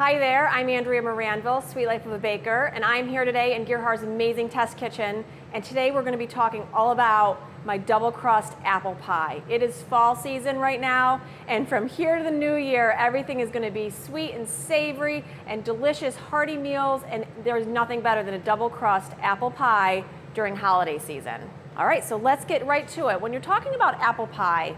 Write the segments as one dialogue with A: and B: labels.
A: Hi there, I'm Andrea Maranville, Sweet Life of a Baker, and I'm here today in Gerhard's amazing test kitchen. And today we're going to be talking all about my double crust apple pie. It is fall season right now, and from here to the new year, everything is going to be sweet and savory and delicious, hearty meals, and there's nothing better than a double crust apple pie during holiday season. All right, so let's get right to it. When you're talking about apple pie,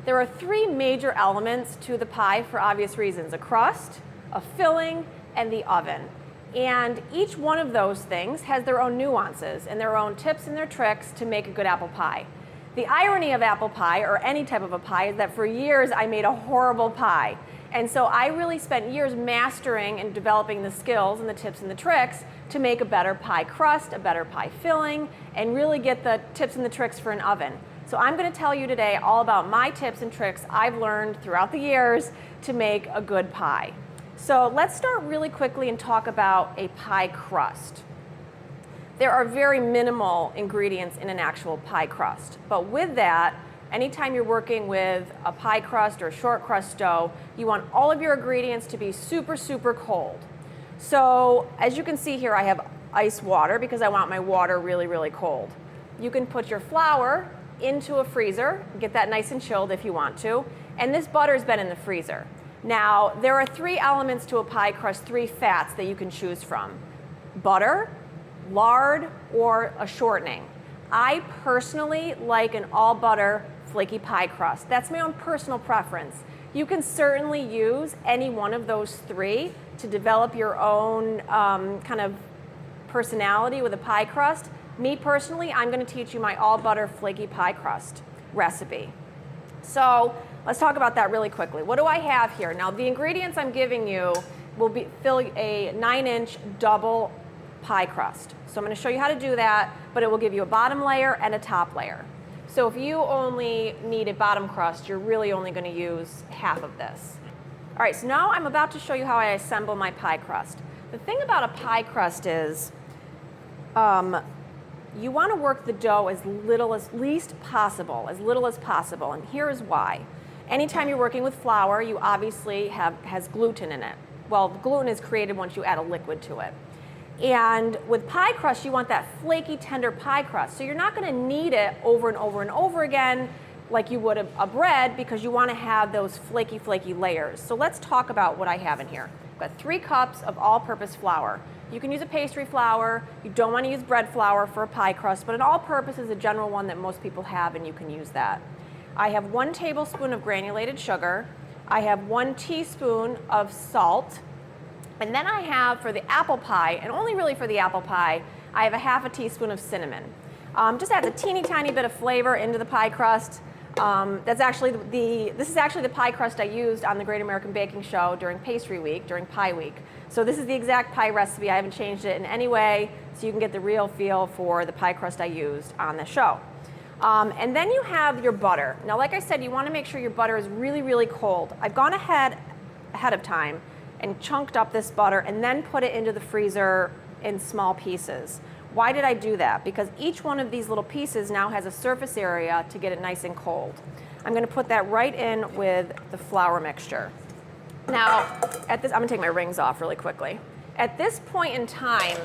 A: there are three major elements to the pie for obvious reasons: a crust, a filling, and the oven. And each one of those things has their own nuances and their own tips and their tricks to make a good apple pie. The irony of apple pie, or any type of a pie, is that for years I made a horrible pie. And so I really spent years mastering and developing the skills and the tips and the tricks to make a better pie crust, a better pie filling, and really get the tips and the tricks for an oven. So I'm going to tell you today all about my tips and tricks I've learned throughout the years to make a good pie. So let's start really quickly and talk about a pie crust. There are very minimal ingredients in an actual pie crust, but with that, anytime you're working with a pie crust or short crust dough, you want all of your ingredients to be super, super cold. So as you can see here, I have ice water because I want my water really, really cold. You can put your flour into a freezer, get that nice and chilled if you want to, and this butter's been in the freezer. Now, there are three elements to a pie crust, three fats that you can choose from: butter, lard, or a shortening. I personally like an all butter flaky pie crust. That's my own personal preference. You can certainly use any one of those three to develop your own kind of personality with a pie crust. Me personally, I'm going to teach you my all butter flaky pie crust recipe. So let's talk about that really quickly. What do I have here? Now, the ingredients I'm giving you will fill a 9-inch double pie crust. So I'm going to show you how to do that, but it will give you a bottom layer and a top layer. So if you only need a bottom crust, you're really only going to use half of this. All right, so now I'm about to show you how I assemble my pie crust. The thing about a pie crust is you want to work the dough as little as possible, and here is why. Anytime you're working with flour, you obviously has gluten in it. Well, gluten is created once you add a liquid to it. And with pie crust, you want that flaky, tender pie crust. So you're not going to knead it over and over and over again like you would a bread, because you want to have those flaky, flaky layers. So let's talk about what I have in here. I've got 3 cups of all-purpose flour. You can use a pastry flour. You don't want to use bread flour for a pie crust, but an all-purpose is a general one that most people have, and you can use that. I have 1 tablespoon of granulated sugar. I have 1 teaspoon of salt. And then I have, for the apple pie, and only really for the apple pie, I have a half a teaspoon of cinnamon. Just adds a teeny tiny bit of flavor into the pie crust. This is actually the pie crust I used on the Great American Baking Show during Pastry Week, during Pie Week. So this is the exact pie recipe. I haven't changed it in any way, so you can get the real feel for the pie crust I used on the show. And then you have your butter. Now, like I said, you want to make sure your butter is really, really cold. I've gone ahead of time and chunked up this butter and then put it into the freezer in small pieces. Why did I do that? Because each one of these little pieces now has a surface area to get it nice and cold. I'm going to put that right in with the flour mixture. Now, I'm going to take my rings off really quickly. At this point in time,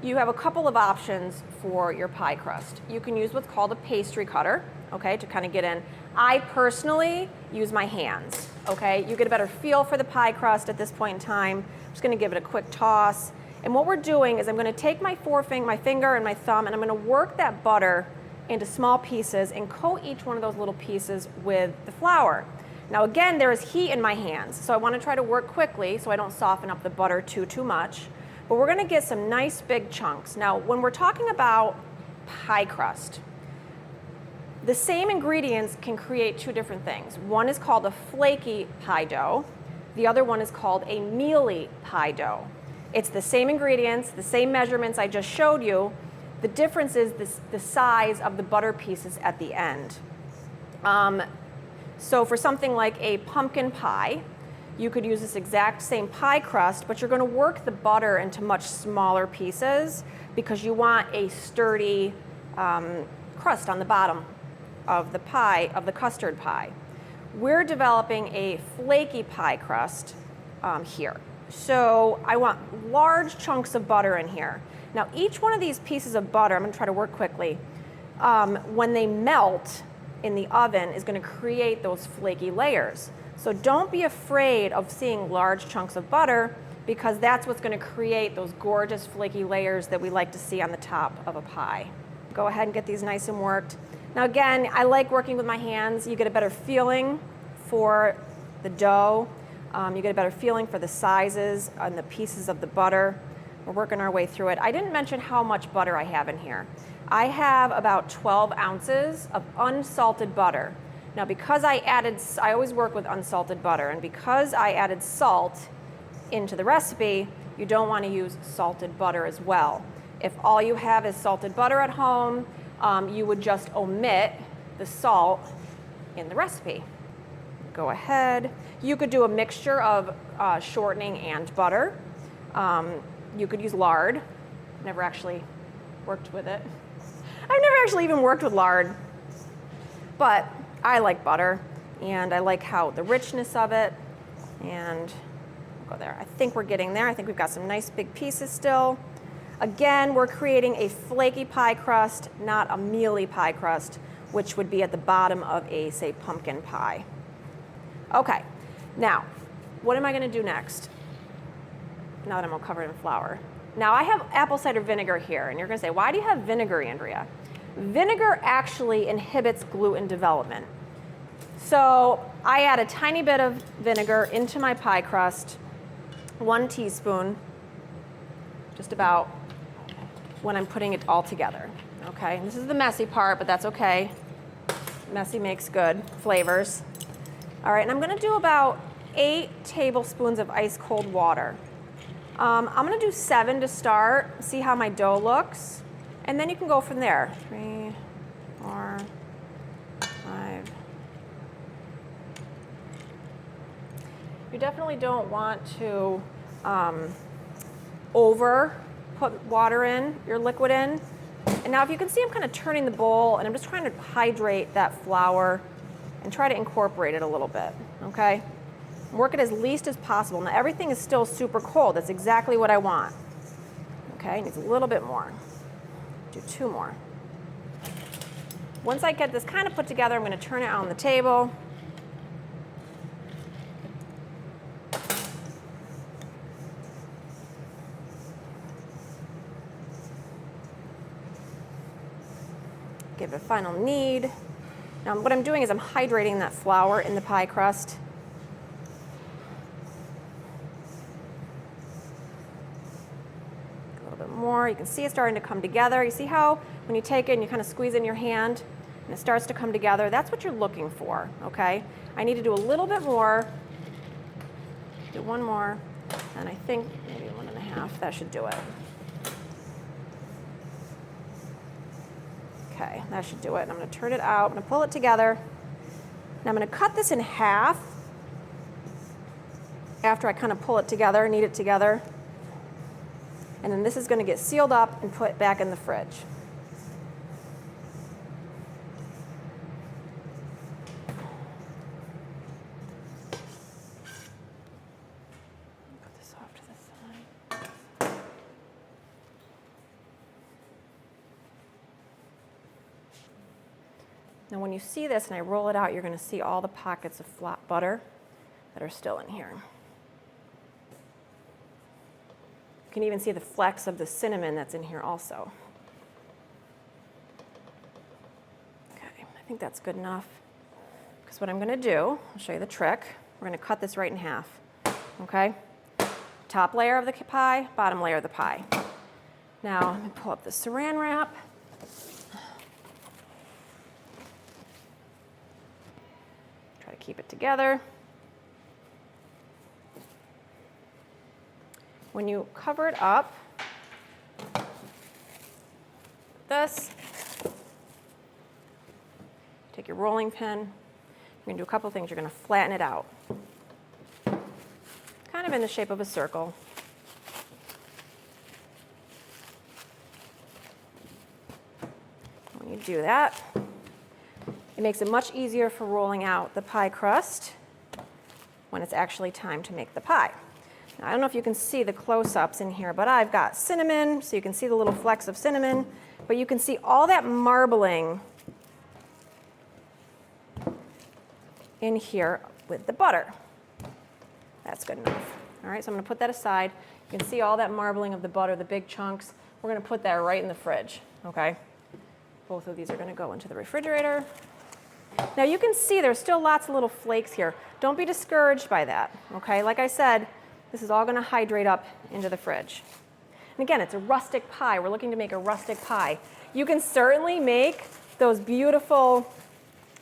A: you have a couple of options for your pie crust. You can use what's called a pastry cutter, okay, to kind of get in. I personally use my hands, okay? You get a better feel for the pie crust at this point in time. I'm just going to give it a quick toss. And what we're doing is I'm going to take my finger and my thumb, and I'm going to work that butter into small pieces and coat each one of those little pieces with the flour. Now again, there is heat in my hands, so I want to try to work quickly so I don't soften up the butter too much. But we're going to get some nice big chunks. Now, when we're talking about pie crust, the same ingredients can create 2 different things. One is called a flaky pie dough. The other one is called a mealy pie dough. It's the same ingredients, the same measurements I just showed you. The difference is the size of the butter pieces at the end. So for something like a pumpkin pie, you could use this exact same pie crust, but you're going to work the butter into much smaller pieces because you want a sturdy crust on the bottom of the pie, of the custard pie. We're developing a flaky pie crust here. So I want large chunks of butter in here. Now each one of these pieces of butter, I'm going to try to work quickly, when they melt in the oven is going to create those flaky layers. So don't be afraid of seeing large chunks of butter, because that's what's going to create those gorgeous flaky layers that we like to see on the top of a pie. Go ahead and get these nice and worked. Now again, I like working with my hands. You get a better feeling for the dough. You get a better feeling for the sizes and the pieces of the butter. We're working our way through it. I didn't mention how much butter I have in here. I have about 12 ounces of unsalted butter. Now because I always work with unsalted butter, and because I added salt into the recipe, you don't want to use salted butter as well. If all you have is salted butter at home, you would just omit the salt in the recipe. Go ahead. You could do a mixture of shortening and butter. You could use lard. Never actually worked with it. I've never actually even worked with lard, but I like butter, and I like how the richness of it, and we'll go there. I think we're getting there. I think we've got some nice big pieces still. Again, we're creating a flaky pie crust, not a mealy pie crust, which would be at the bottom of a, say, pumpkin pie. Okay, now, what am I gonna do next? Now that I'm all covered in flour. Now I have apple cider vinegar here, and you're gonna say, why do you have vinegar, Andrea? Vinegar actually inhibits gluten development. So I add a tiny bit of vinegar into my pie crust, 1 teaspoon, just about when I'm putting it all together, okay? And this is the messy part, but that's okay. Messy makes good flavors. All right, and I'm gonna do about 8 tablespoons of ice cold water. I'm gonna do 7 to start, see how my dough looks, and then you can go from there. 3, 4, 5. You definitely don't want to over put water in, your liquid in. And now if you can see, I'm kind of turning the bowl, and I'm just trying to hydrate that flour and try to incorporate it a little bit, okay? Work it as least as possible. Now everything is still super cold. That's exactly what I want. Okay, needs a little bit more. Do 2 more. Once I get this kind of put together, I'm going to turn it on the table. Give it a final knead. Now what I'm doing is I'm hydrating that flour in the pie crust. More. You can see it starting to come together. You see how when you take it and you kind of squeeze it in your hand and it starts to come together? That's what you're looking for, okay? I need to do a little bit more. Do 1 more, and I think maybe 1.5. That should do it. Okay, that should do it. And I'm going to turn it out. I'm going to pull it together. Now I'm going to cut this in half after I kind of pull it together, knead it together. And then this is going to get sealed up and put back in the fridge. Put this off to the side. Now when you see this and I roll it out, you're going to see all the pockets of flat butter that are still in here. You can even see the flecks of the cinnamon that's in here also. Okay, I think that's good enough. Because what I'm going to do, I'll show you the trick. We're going to cut this right in half. Okay? Top layer of the pie, bottom layer of the pie. Now, let me pull up the saran wrap. Try to keep it together. When you cover it up, this, take your rolling pin. You're going to do a couple things. You're going to flatten it out, kind of in the shape of a circle. When you do that, it makes it much easier for rolling out the pie crust when it's actually time to make the pie. I don't know if you can see the close-ups in here, but I've got cinnamon, so you can see the little flecks of cinnamon, but you can see all that marbling in here with the butter. That's good enough. All right, so I'm gonna put that aside. You can see all that marbling of the butter, the big chunks. We're gonna put that right in the fridge, okay? Both of these are gonna go into the refrigerator. Now you can see there's still lots of little flakes here. Don't be discouraged by that, okay? Like I said, this is all gonna hydrate up into the fridge. And again, it's a rustic pie. We're looking to make a rustic pie. You can certainly make those beautiful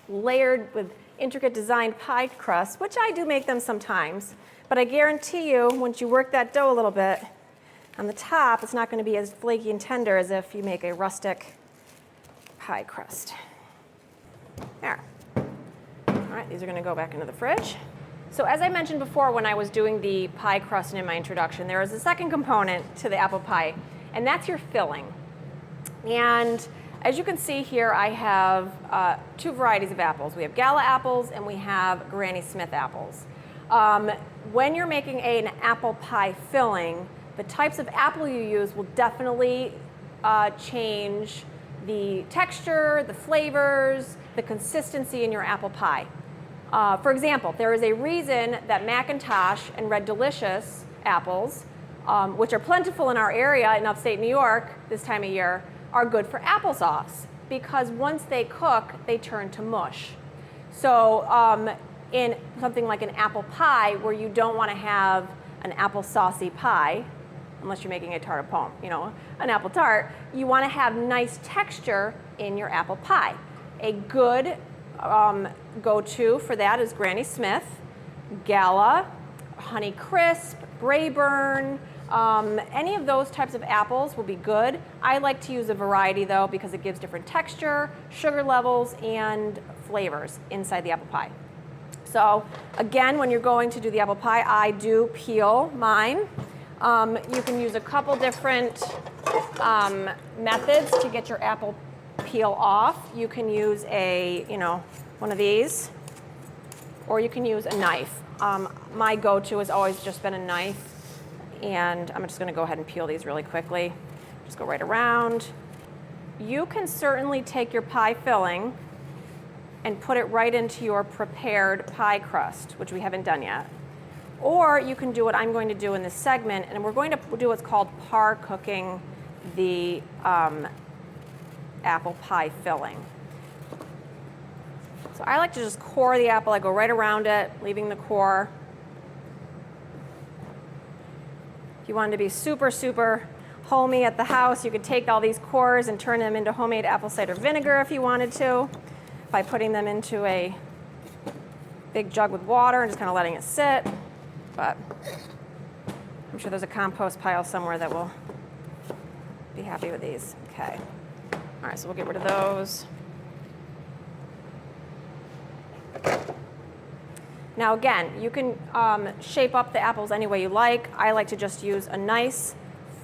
A: layered with intricate designed pie crusts, which I do make them sometimes, but I guarantee you, once you work that dough a little bit, on the top, it's not gonna be as flaky and tender as if you make a rustic pie crust. There. All right, these are gonna go back into the fridge. So as I mentioned before when I was doing the pie crust and in my introduction, there is a second component to the apple pie, and that's your filling. And as you can see here, I have two varieties of apples. We have Gala apples and we have Granny Smith apples. When you're making an apple pie filling, the types of apple you use will definitely change the texture, the flavors, the consistency in your apple pie. For example, there is a reason that McIntosh and Red Delicious apples, which are plentiful in our area in upstate New York this time of year, are good for applesauce, because once they cook, they turn to mush. So in something like an apple pie, where you don't want to have an apple saucy pie, unless you're making a tarte aux pommes, you know, an apple tart, you want to have nice texture in your apple pie. A good go-to for that is Granny Smith, Gala, Honey Crisp, Brayburn, any of those types of apples will be good. I like to use a variety though, because it gives different texture, sugar levels, and flavors inside the apple pie. So again, when you're going to do the apple pie, I do peel mine. You can use a couple different methods to get your apple peel off. You can use a, one of these, or you can use a knife. My go-to has always just been a knife, and I'm just gonna go ahead and peel these really quickly. Just go right around. You can certainly take your pie filling and put it right into your prepared pie crust, which we haven't done yet. Or you can do what I'm going to do in this segment, and we're going to do what's called par cooking the apple pie filling. So I like to just core the apple. I go right around it, leaving the core. If you wanted to be super, super homey at the house, you could take all these cores and turn them into homemade apple cider vinegar if you wanted to, by putting them into a big jug with water and just kind of letting it sit. But I'm sure there's a compost pile somewhere that will be happy with these. Okay. All right, so we'll get rid of those. Now again, you can shape up the apples any way you like. I like to just use a nice,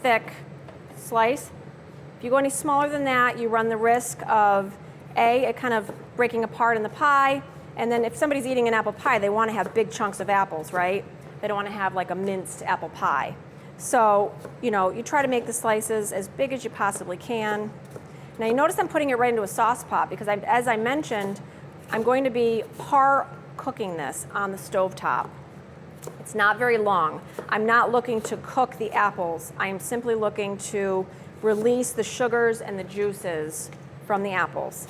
A: thick slice. If you go any smaller than that, you run the risk of it kind of breaking apart in the pie, and then if somebody's eating an apple pie, they want to have big chunks of apples, right? They don't want to have like a minced apple pie. So, you try to make the slices as big as you possibly can. Now you notice I'm putting it right into a sauce pot because as I mentioned, I'm going to be par cooking this on the stovetop. It's not very long. I'm not looking to cook the apples. I am simply looking to release the sugars and the juices from the apples.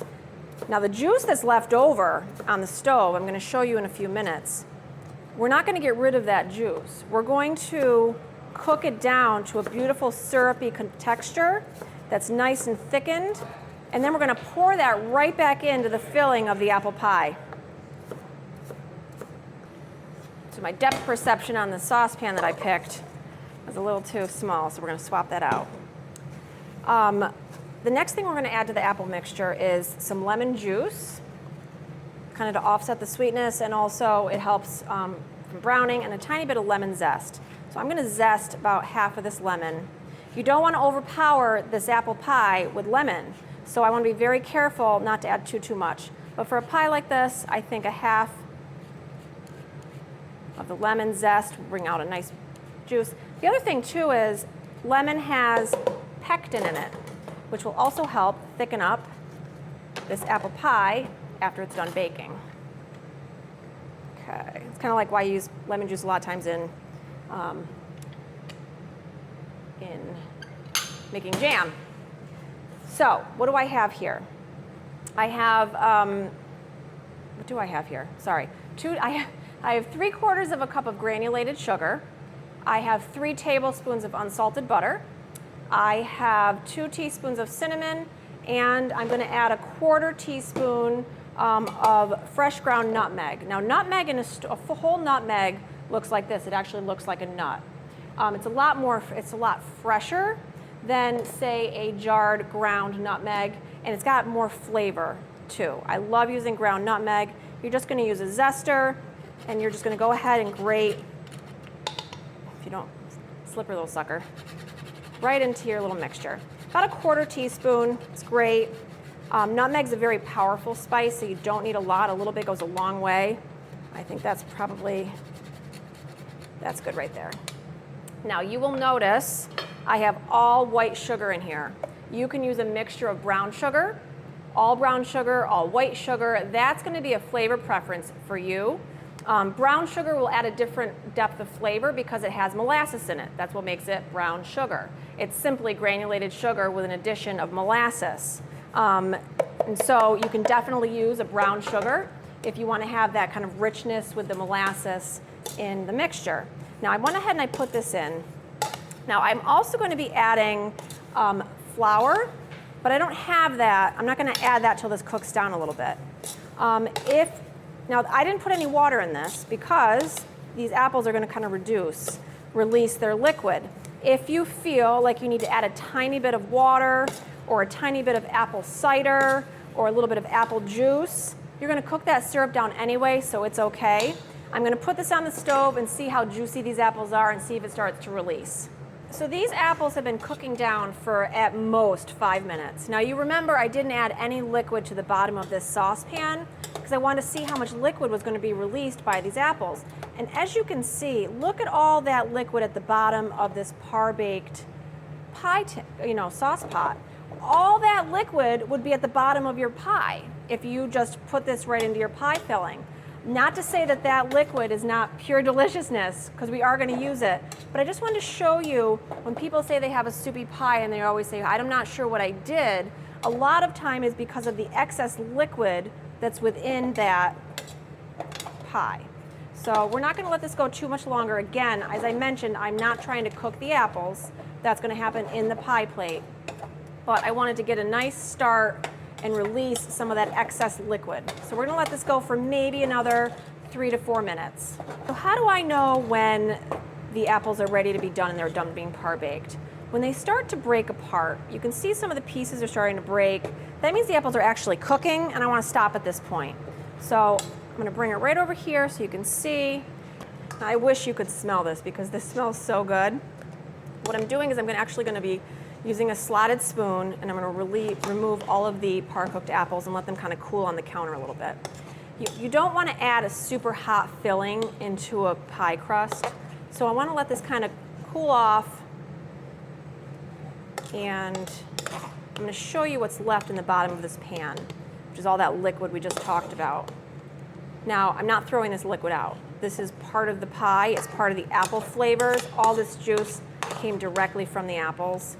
A: Now the juice that's left over on the stove, I'm going to show you in a few minutes. We're not going to get rid of that juice. We're going to cook it down to a beautiful syrupy texture that's nice and thickened, and then we're going to pour that right back into the filling of the apple pie. So my depth perception on the saucepan that I picked was a little too small, so we're going to swap that out. The next thing we're going to add to the apple mixture is some lemon juice, kind of to offset the sweetness, and also it helps from browning, and a tiny bit of lemon zest. So I'm going to zest about half of this lemon. You don't want to overpower this apple pie with lemon, so I want to be very careful not to add too much. But for a pie like this, I think a half of the lemon zest will bring out a nice juice. The other thing too is lemon has pectin in it, which will also help thicken up this apple pie after it's done baking. Okay, it's kind of like why you use lemon juice a lot of times in making jam. So what do I have here? I have, what do I have here? Sorry, I have 3/4 of a cup of granulated sugar. I have 3 tablespoons of unsalted butter. I have 2 teaspoons of cinnamon, and I'm going to add a 1/4 teaspoon of fresh ground nutmeg. Now, nutmeg in a whole nutmeg looks like this. It actually looks like a nut. It's a lot fresher than, say, a jarred ground nutmeg, and it's got more flavor too. I love using ground nutmeg. You're just going to use a zester, and you're just going to go ahead and grate, if you don't slipper little sucker, right into your little mixture. About a 1/4 teaspoon, it's great. Nutmeg's a very powerful spice, so you don't need a lot. A little bit goes a long way. I think that's good right there. Now you will notice I have all white sugar in here. You can use a mixture of brown sugar, all brown sugar, all white sugar. That's going to be a flavor preference for you. Brown sugar will add a different depth of flavor because it has molasses in it. That's what makes it brown sugar. It's simply granulated sugar with an addition of molasses. And so you can definitely use a brown sugar if you want to have that kind of richness with the molasses in the mixture. Now I went ahead and I put this in. Now I'm also going to be adding flour, but I don't have that. I'm not going to add that till this cooks down a little bit. Now I didn't put any water in this because these apples are going to kind of release their liquid. If you feel like you need to add a tiny bit of water or a tiny bit of apple cider or a little bit of apple juice, you're going to cook that syrup down anyway, so it's okay. I'm going to put this on the stove and see how juicy these apples are and see if it starts to release. So these apples have been cooking down for at most 5 minutes. Now you remember I didn't add any liquid to the bottom of this saucepan because I wanted to see how much liquid was going to be released by these apples. And as you can see, look at all that liquid at the bottom of this par-baked pie sauce pot. All that liquid would be at the bottom of your pie if you just put this right into your pie filling. Not to say that that liquid is not pure deliciousness, because we are going to use it, but I just wanted to show you when people say they have a soupy pie and they always say, I'm not sure what I did, a lot of time is because of the excess liquid that's within that pie. So we're not going to let this go too much longer. Again, as I mentioned, I'm not trying to cook the apples. That's going to happen in the pie plate. But I wanted to get a nice start and release some of that excess liquid. So we're going to let this go for maybe another 3 to 4 minutes. So how do I know when the apples are ready to be done and they're done being par-baked? When they start to break apart, you can see some of the pieces are starting to break. That means the apples are actually cooking, and I want to stop at this point. So I'm going to bring it right over here so you can see. I wish you could smell this because this smells so good. What I'm doing is I'm actually going to be using a slotted spoon, and I'm going to remove all of the par-cooked apples and let them kind of cool on the counter a little bit. You don't want to add a super hot filling into a pie crust, so I want to let this kind of cool off, and I'm going to show you what's left in the bottom of this pan, which is all that liquid we just talked about. Now, I'm not throwing this liquid out. This is part of the pie. It's part of the apple flavors. All this juice came directly from the apples.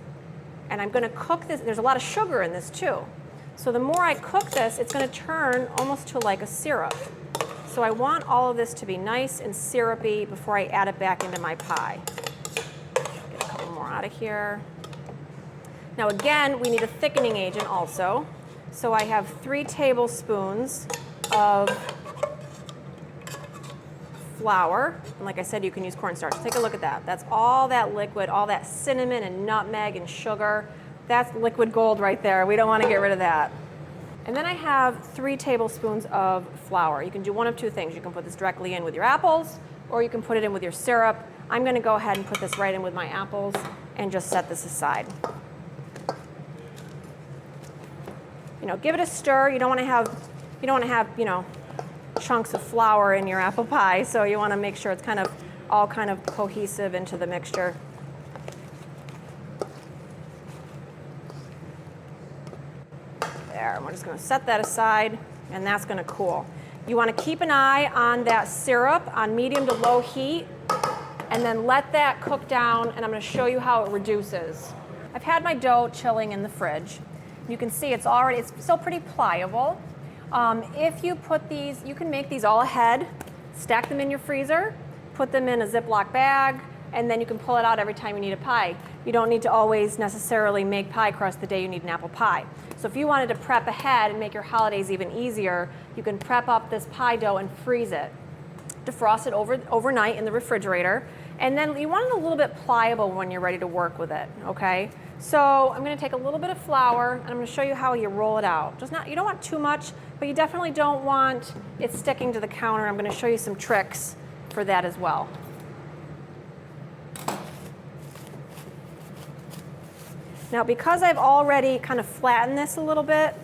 A: And I'm going to cook this. There's a lot of sugar in this too. So the more I cook this, it's going to turn almost to like a syrup. So I want all of this to be nice and syrupy before I add it back into my pie. Get a couple more out of here. Now again, we need a thickening agent also. So I have 3 tablespoons of flour, and like I said, you can use cornstarch. Take a look at that. That's all that liquid, all that cinnamon and nutmeg and sugar. That's liquid gold right there. We don't want to get rid of that. And then I have 3 tablespoons of flour. You can do one of 2 things. You can put this directly in with your apples, or you can put it in with your syrup. I'm going to go ahead and put this right in with my apples and just set this aside. Give it a stir. You don't want to have chunks of flour in your apple pie, so you want to make sure it's kind of all kind of cohesive into the mixture. There, and we're just going to set that aside, and that's going to cool. You want to keep an eye on that syrup on medium to low heat, and then let that cook down, and I'm going to show you how it reduces. I've had my dough chilling in the fridge. You can see it's still pretty pliable. If you put these, you can make these all ahead, stack them in your freezer, put them in a Ziploc bag, and then you can pull it out every time you need a pie. You don't need to always necessarily make pie crust the day you need an apple pie. So if you wanted to prep ahead and make your holidays even easier, you can prep up this pie dough and freeze it. Defrost it overnight in the refrigerator, and then you want it a little bit pliable when you're ready to work with it, okay? So I'm going to take a little bit of flour, and I'm going to show you how you roll it out. You don't want too much, but you definitely don't want it sticking to the counter. I'm going to show you some tricks for that as well. Now, because I've already kind of flattened this a little bit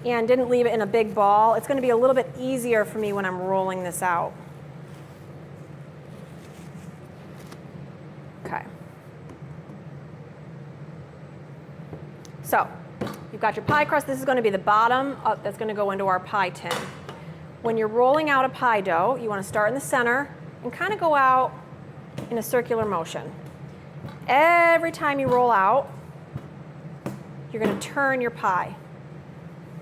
A: and didn't leave it in a big ball, it's going to be a little bit easier for me when I'm rolling this out. Okay. So, you've got your pie crust. This is going to be the bottom that's going to go into our pie tin. When you're rolling out a pie dough, you want to start in the center and kind of go out in a circular motion. Every time you roll out, you're going to turn your pie.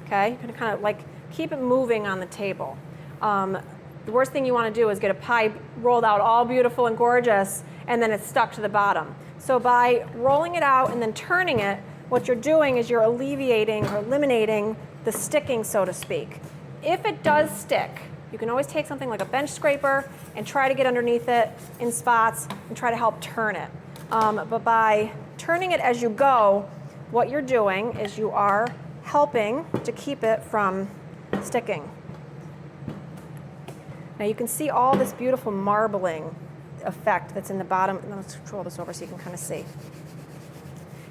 A: Okay? You're going to kind of like keep it moving on the table. The worst thing you want to do is get a pie rolled out all beautiful and gorgeous, and then it's stuck to the bottom. So by rolling it out and then turning it, what you're doing is you're alleviating or eliminating the sticking, so to speak. If it does stick, you can always take something like a bench scraper and try to get underneath it in spots and try to help turn it. But by turning it as you go, what you're doing is you are helping to keep it from sticking. Now you can see all this beautiful marbling effect that's in the bottom. Let's control this over so you can kind of see. You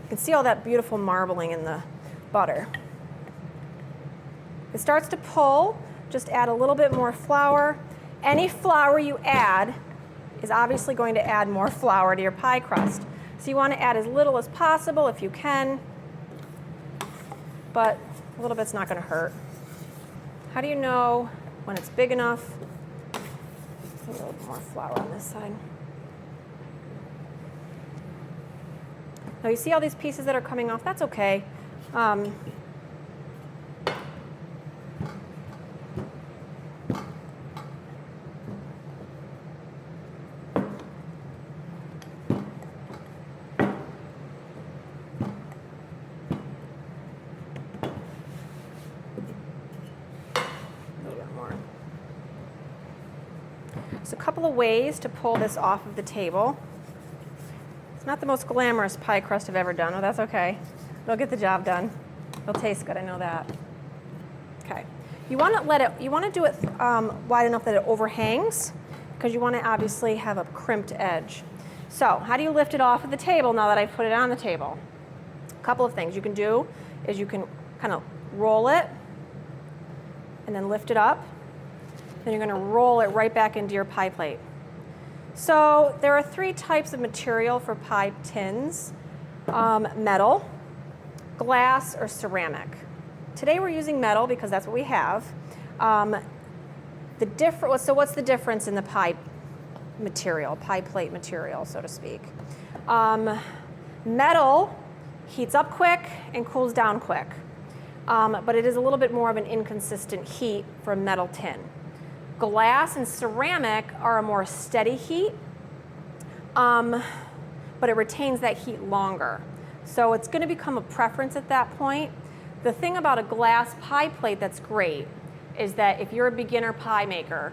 A: can see all that beautiful marbling in the butter. It starts to pull. Just add a little bit more flour. Any flour you add is obviously going to add more flour to your pie crust. So you want to add as little as possible if you can, but a little bit's not going to hurt. How do you know when it's big enough? A little bit more flour on this side. Now you see all these pieces that are coming off? That's okay. A couple of ways to pull this off of the table. It's not the most glamorous pie crust I've ever done, but that's okay. It'll get the job done. It'll taste good, I know that. Okay. You want to do it wide enough that it overhangs, because you want to obviously have a crimped edge. So, how do you lift it off of the table now that I've put it on the table? A couple of things you can do is you can kind of roll it and then lift it up. Then you're going to roll it right back into your pie plate. So there are 3 types of material for pie tins: metal, glass, or ceramic. Today we're using metal because that's what we have. So what's the difference in the pie material, pie plate material, so to speak? Metal heats up quick and cools down quick, but it is a little bit more of an inconsistent heat for a metal tin. Glass and ceramic are a more steady heat, but it retains that heat longer. So it's going to become a preference at that point. The thing about a glass pie plate that's great is that if you're a beginner pie maker,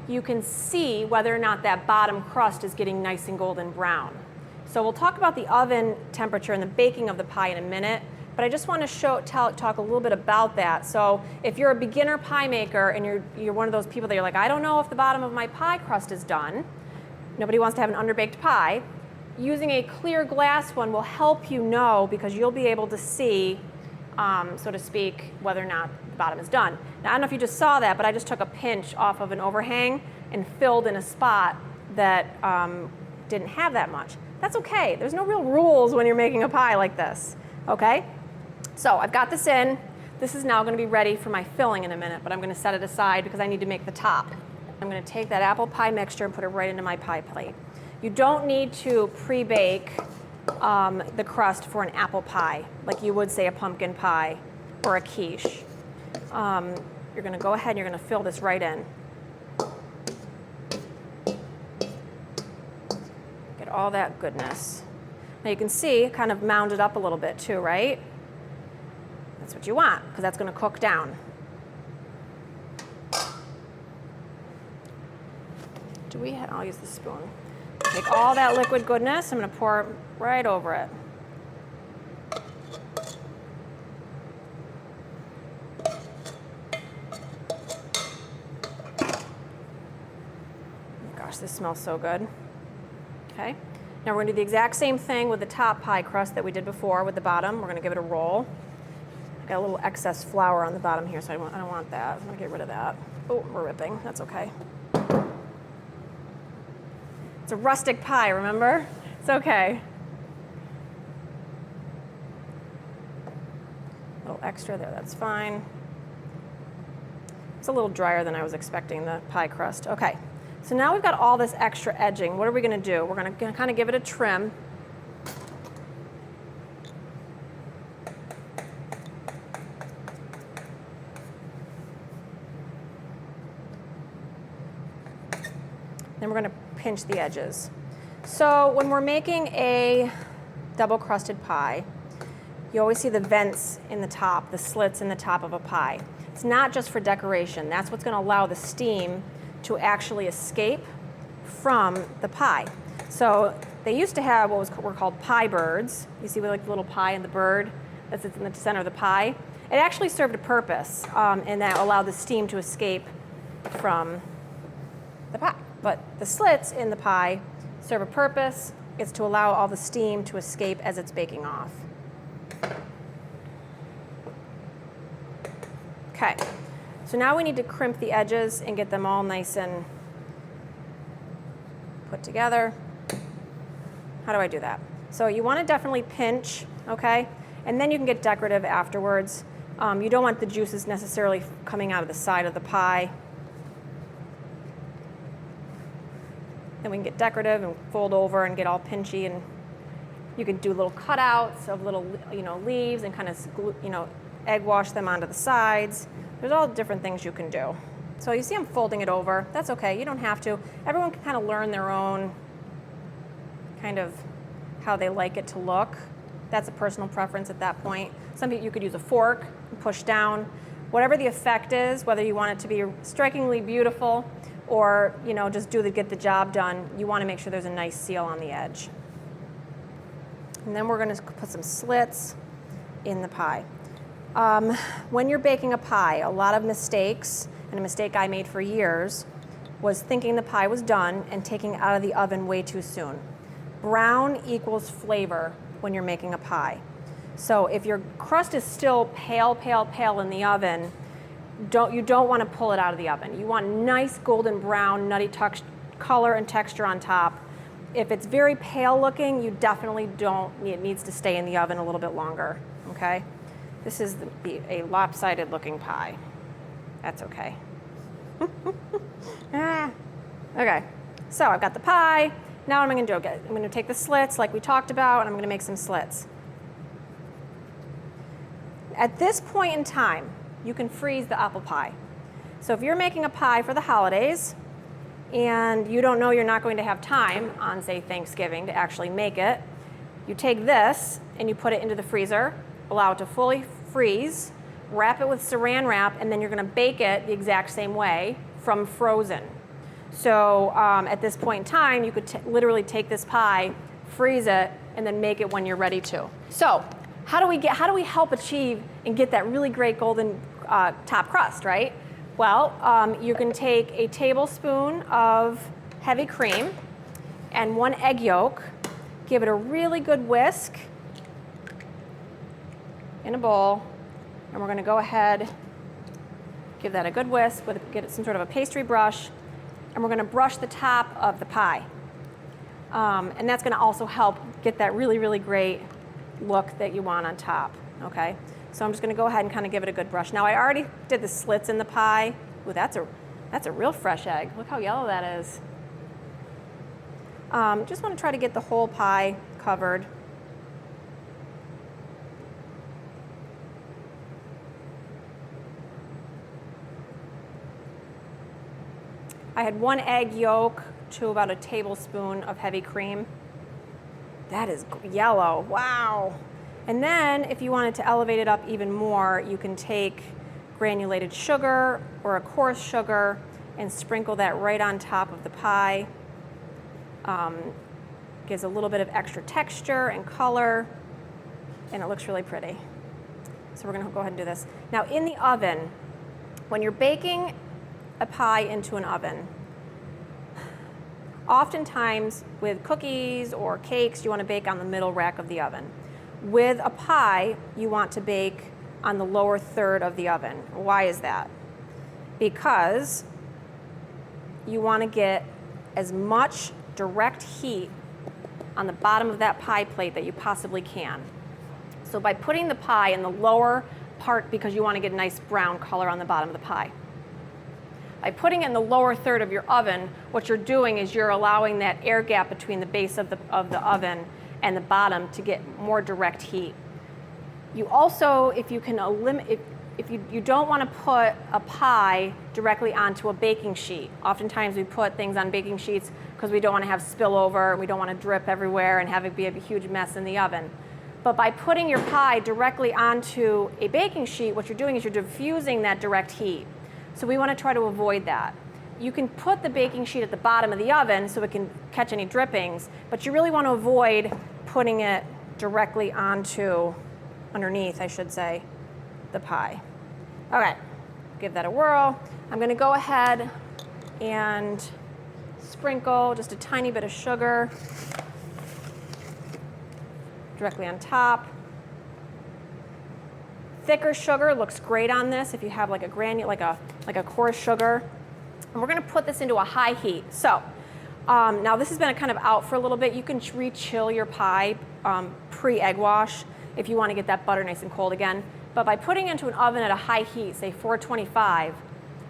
A: you can see whether or not that bottom crust is getting nice and golden brown. So we'll talk about the oven temperature and the baking of the pie in a minute, but I just want to talk a little bit about that. So if you're a beginner pie maker and you're one of those people that you're like, I don't know if the bottom of my pie crust is done, nobody wants to have an underbaked pie, using a clear glass one will help you know, because you'll be able to see, so to speak, whether or not the bottom is done. Now, I don't know if you just saw that, but I just took a pinch off of an overhang and filled in a spot that didn't have that much. That's okay. There's no real rules when you're making a pie like this, okay? So I've got this in. This is now going to be ready for my filling in a minute, but I'm going to set it aside because I need to make the top. I'm going to take that apple pie mixture and put it right into my pie plate. You don't need to pre-bake the crust for an apple pie, like you would say a pumpkin pie or a quiche. You're going to go ahead and you're going to fill this right in. Get all that goodness. Now you can see it kind of mounded up a little bit too, right? That's what you want, because that's going to cook down. I'll use the spoon. Take all that liquid goodness, I'm going to pour it right over it. Gosh, this smells so good. Okay, now we're going to do the exact same thing with the top pie crust that we did before with the bottom. We're going to give it a roll. I got a little excess flour on the bottom here, so I don't want that. I'm going to get rid of that. Oh, we're ripping. That's okay. It's a rustic pie, remember? It's okay. A little extra there, that's fine. It's a little drier than I was expecting, the pie crust. Okay, so now we've got all this extra edging. What are we going to do? We're going to kind of give it a trim. Then we're going to pinch the edges. So when we're making a double crusted pie, you always see the vents in the top, the slits in the top of a pie. It's not just for decoration. That's what's going to allow the steam to actually escape from the pie. So they used to have what were called pie birds. You see like the little pie and the bird that sits in the center of the pie. It actually served a purpose, and that allowed the steam to escape from the pie. But the slits in the pie serve a purpose. It's to allow all the steam to escape as it's baking off. Okay, so now we need to crimp the edges and get them all nice and put together. How do I do that? So you want to definitely pinch, okay? And then you can get decorative afterwards. You don't want the juices necessarily coming out of the side of the pie. Then we can get decorative and fold over and get all pinchy, and you can do little cutouts of little, leaves and kind of, egg wash them onto the sides. There's all different things you can do. So you see I'm folding it over. That's okay, you don't have to. Everyone can kind of learn their own kind of how they like it to look. That's a personal preference at that point. Some people, you could use a fork and push down. Whatever the effect is, whether you want it to be strikingly beautiful or just get the job done, you want to make sure there's a nice seal on the edge. And then we're going to put some slits in the pie. When you're baking a pie, a lot of mistakes, and a mistake I made for years, was thinking the pie was done and taking it out of the oven way too soon. Brown equals flavor when you're making a pie. So if your crust is still pale, pale, pale in the oven, you don't want to pull it out of the oven. You want nice golden brown, nutty color and texture on top. If it's very pale looking, you definitely don't. It needs to stay in the oven a little bit longer. Okay, this is a lopsided looking pie. That's okay. Okay, so I've got the pie. Now what am I going to do? I'm going to take the slits like we talked about, and I'm going to make some slits. At this point in time, you can freeze the apple pie. So if you're making a pie for the holidays and you don't know you're not going to have time on, say, Thanksgiving to actually make it, you take this and you put it into the freezer, allow it to fully freeze, wrap it with saran wrap, and then you're going to bake it the exact same way from frozen. So at this point in time, you could literally take this pie, freeze it, and then make it when you're ready to. So how do we help achieve and get that really great golden top crust, right? Well, you can take a tablespoon of heavy cream and 1 egg yolk, give it a really good whisk in a bowl, and we're going to go ahead, give that a good whisk, get some sort of a pastry brush, and we're going to brush the top of the pie. And that's going to also help get that really, really great look that you want on top, okay? So I'm just going to go ahead and kind of give it a good brush. Now I already did the slits in the pie. Ooh, that's a real fresh egg. Look how yellow that is. Just want to try to get the whole pie covered. I had 1 egg yolk to about a tablespoon of heavy cream. That is yellow, wow. And then if you wanted to elevate it up even more, you can take granulated sugar or a coarse sugar and sprinkle that right on top of the pie. Gives a little bit of extra texture and color, and it looks really pretty. So we're gonna go ahead and do this. Now in the oven, when you're baking a pie into an oven, oftentimes with cookies or cakes, you want to bake on the middle rack of the oven. With a pie, you want to bake on the lower third of the oven. Why is that? Because you want to get as much direct heat on the bottom of that pie plate that you possibly can. So by putting the pie in the lower part, because you want to get a nice brown color on the bottom of the pie, by putting it in the lower third of your oven, what you're doing is you're allowing that air gap between the base of the oven and the bottom to get more direct heat. You also, if you can eliminate, if you don't want to put a pie directly onto a baking sheet. Oftentimes we put things on baking sheets because we don't want to have spillover, we don't want to drip everywhere and have it be a huge mess in the oven. But by putting your pie directly onto a baking sheet, what you're doing is you're diffusing that direct heat. So we want to try to avoid that. You can put the baking sheet at the bottom of the oven so it can catch any drippings, but you really want to avoid putting it directly onto, underneath, I should say, the pie. Okay, give that a whirl. I'm going to go ahead and sprinkle just a tiny bit of sugar directly on top. Thicker sugar looks great on this if you have like a coarse sugar. And we're going to put this into a high heat. So now this has been kind of out for a little bit. You can re-chill your pie pre-egg wash if you want to get that butter nice and cold again. But by putting it into an oven at a high heat, say 425,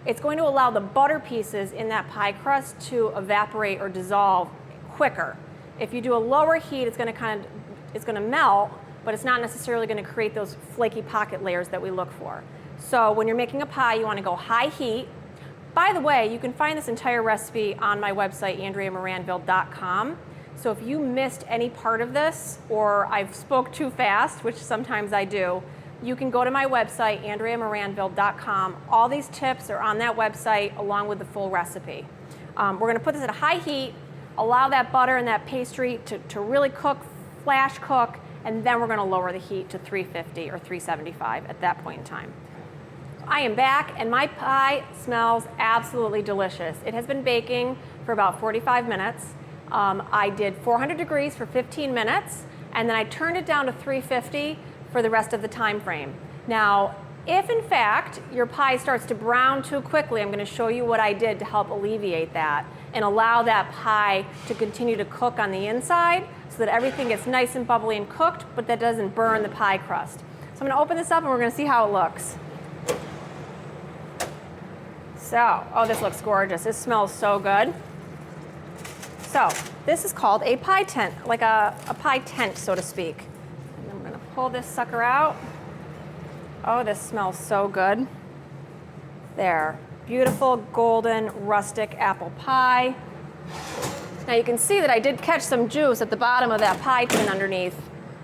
A: it's going to allow the butter pieces in that pie crust to evaporate or dissolve quicker. If you do a lower heat, it's going to melt, but it's not necessarily going to create those flaky pocket layers that we look for. So when you're making a pie, you want to go high heat. By the way, you can find this entire recipe on my website, AndreaMaranville.com. So if you missed any part of this, or I've spoke too fast, which sometimes I do, you can go to my website, AndreaMaranville.com. All these tips are on that website along with the full recipe. We're going to put this at a high heat, allow that butter and that pastry to really cook, flash cook, and then we're going to lower the heat to 350 or 375 at that point in time. I am back, and my pie smells absolutely delicious. It has been baking for about 45 minutes. I did 400 degrees for 15 minutes, and then I turned it down to 350 for the rest of the time frame. Now, if in fact your pie starts to brown too quickly, I'm going to show you what I did to help alleviate that and allow that pie to continue to cook on the inside so that everything gets nice and bubbly and cooked, but that doesn't burn the pie crust. So I'm going to open this up and we're going to see how it looks. So, oh, this looks gorgeous. This smells so good. So, this is called a pie tent, like a pie tent, so to speak. And I'm going to pull this sucker out. Oh, this smells so good. There, beautiful golden rustic apple pie. Now you can see that I did catch some juice at the bottom of that pie tin underneath.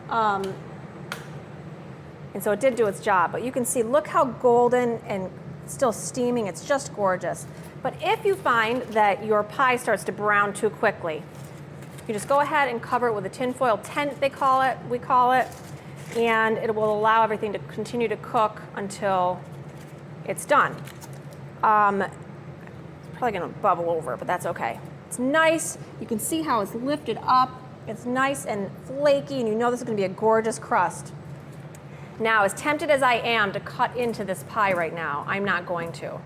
A: And so it did do its job, but you can see, look how golden and still steaming, it's just gorgeous. But if you find that your pie starts to brown too quickly, you just go ahead and cover it with a tinfoil tent, we call it, and it will allow everything to continue to cook until it's done. It's probably gonna bubble over, but that's okay. It's nice, you can see how it's lifted up, it's nice and flaky, and you know this is gonna be a gorgeous crust. Now, as tempted as I am to cut into this pie right now, I'm not going to.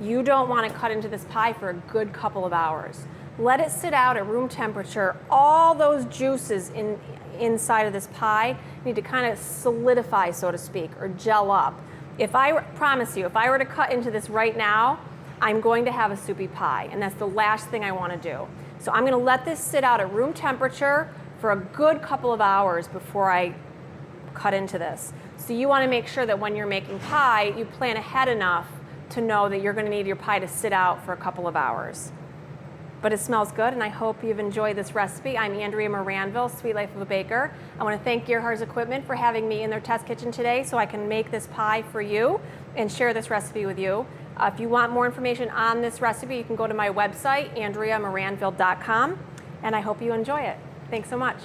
A: you don't want to cut into this pie for a good couple of hours. Let it sit out at room temperature. All those juices inside of this pie need to kind of solidify, so to speak, or gel up. Promise you, if I were to cut into this right now, I'm going to have a soupy pie, and that's the last thing I want to do. So I'm going to let this sit out at room temperature for a good couple of hours before I cut into this. So you want to make sure that when you're making pie, you plan ahead enough to know that you're going to need your pie to sit out for a couple of hours. But it smells good, and I hope you've enjoyed this recipe. I'm Andrea Maranville, Sweet Life of a Baker. I want to thank Gerhard's Equipment for having me in their test kitchen today so I can make this pie for you and share this recipe with you. If you want more information on this recipe, you can go to my website, andreamaranville.com, and I hope you enjoy it. Thanks so much.